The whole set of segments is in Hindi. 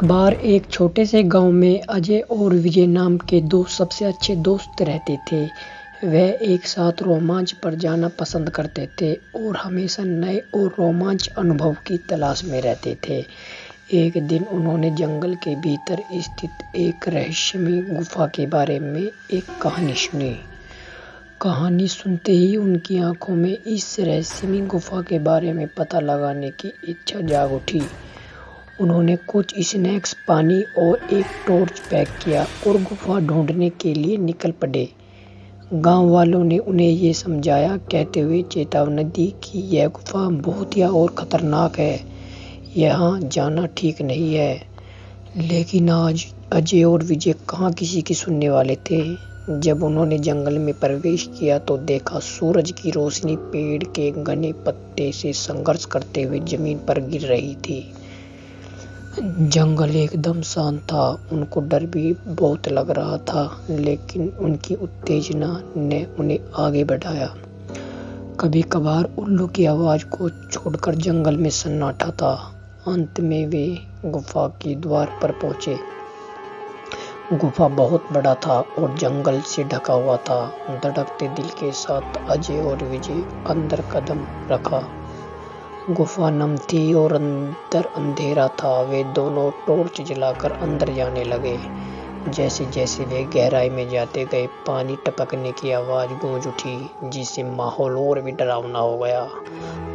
एक बार एक छोटे से गांव में अजय और विजय नाम के दो सबसे अच्छे दोस्त रहते थे। वह एक साथ रोमांच पर जाना पसंद करते थे और हमेशा नए और रोमांच अनुभव की तलाश में रहते थे। एक दिन उन्होंने जंगल के भीतर स्थित एक रहस्यमयी गुफा के बारे में एक कहानी सुनी। कहानी सुनते ही उनकी आंखों में इस रहस्यमयी गुफा के बारे में पता लगाने की इच्छा जाग उठी। उन्होंने कुछ स्नैक्स, पानी और एक टॉर्च पैक किया और गुफा ढूंढने के लिए निकल पड़े। गांव वालों ने उन्हें ये समझाया, कहते हुए चेतावनी दी कि यह गुफा बहुत ही और खतरनाक है, यहाँ जाना ठीक नहीं है। लेकिन आज अजय और विजय कहाँ किसी की सुनने वाले थे। जब उन्होंने जंगल में प्रवेश किया तो देखा सूरज की रोशनी पेड़ के घने पत्ते से संघर्ष करते हुए जमीन पर गिर रही थी। जंगल एकदम शांत था। उनको डर भी बहुत लग रहा था, लेकिन उनकी उत्तेजना ने उन्हें आगे बढ़ाया। कभी कभार उल्लू की आवाज को छोड़कर जंगल में सन्नाटा था। अंत में वे गुफा के द्वार पर पहुंचे। गुफा बहुत बड़ा था और जंगल से ढका हुआ था। धड़कते दिल के साथ अजय और विजय अंदर कदम रखा। गुफा नम थी और अंदर अंधेरा था। वे दोनों टॉर्च जलाकर अंदर जाने लगे। जैसे जैसे वे गहराई में जाते गए, पानी टपकने की आवाज गूंज उठी, जिससे माहौल और भी डरावना हो गया।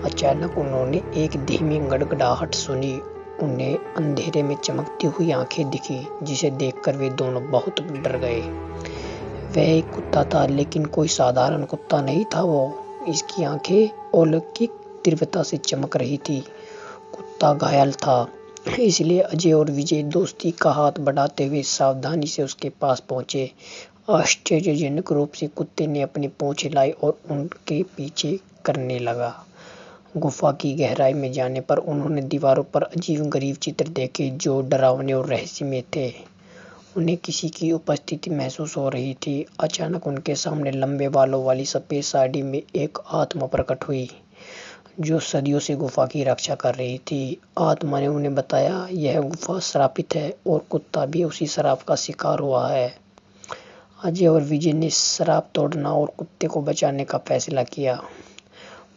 अचानक उन्होंने एक धीमी गड़गड़ाहट सुनी। उन्हें अंधेरे में चमकती हुई आंखें दिखी, जिसे देखकर वे दोनों बहुत डर गए। वह एक कुत्ता था, लेकिन कोई साधारण कुत्ता नहीं था वो। इसकी आंखें अलौकिक तीव्रता से चमक रही थी। कुत्ता घायल था, इसलिए अजय और विजय दोस्ती का हाथ बढ़ाते हुए सावधानी से उसके पास पहुंचे। आश्चर्यजनक रूप से कुत्ते ने अपनी पूंछ हिलाई और उनके पीछे करने लगा। गुफा की गहराई में जाने पर उन्होंने दीवारों पर अजीब-गरीब चित्र देखे, जो डरावने और रहस्यमय थे। उन्हें किसी की उपस्थिति महसूस हो रही थी। अचानक उनके सामने लंबे बालों वाली सफेद साड़ी में एक आत्मा प्रकट हुई, जो सदियों से गुफा की रक्षा कर रही थी। आत्मा ने उन्हें बताया, यह गुफा श्रापित है और कुत्ता भी उसी श्राप का शिकार हुआ है। अजय और विजय ने श्राप तोड़ना और कुत्ते को बचाने का फैसला किया।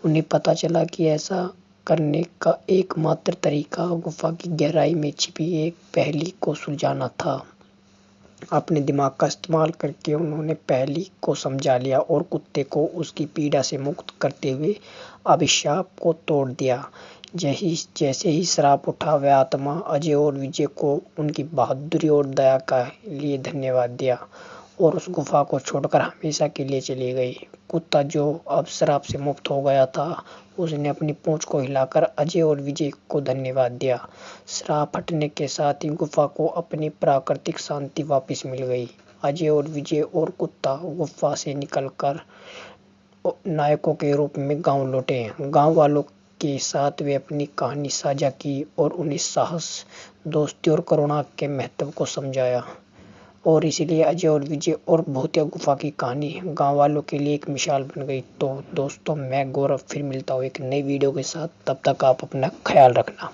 उन्हें पता चला कि ऐसा करने का एकमात्र तरीका गुफा की गहराई में छिपी एक पहेली को सुलझाना था। अपने दिमाग का इस्तेमाल करके उन्होंने पहेली को समझा लिया और कुत्ते को उसकी पीड़ा से मुक्त करते हुए अभिशाप को तोड़ दिया। जैसे ही श्राप उठा, वह आत्मा अजय और विजय को उनकी बहादुरी और दया के लिए धन्यवाद दिया और उस गुफा को छोड़कर हमेशा के लिए चली गई। कुत्ता, जो अब श्राप से मुक्त हो गया था, उसने अपनी पूंछ को हिलाकर अजय और विजय को धन्यवाद दिया। श्राप हटने के साथ ही गुफा को अपनी प्राकृतिक शांति वापस मिल गई। अजय और विजय और कुत्ता गुफा से निकलकर नायकों के रूप में गांव लौटे। गांव वालों के साथ वे अपनी कहानी साझा की और उन्हें साहस, दोस्ती और करुणा के महत्व को समझाया। और इसीलिए अजय और विजय और भूतिया गुफा की कहानी गांव वालों के लिए एक मिसाल बन गई। तो दोस्तों, मैं गौरव फिर मिलता हूँ एक नई वीडियो के साथ। तब तक आप अपना ख्याल रखना।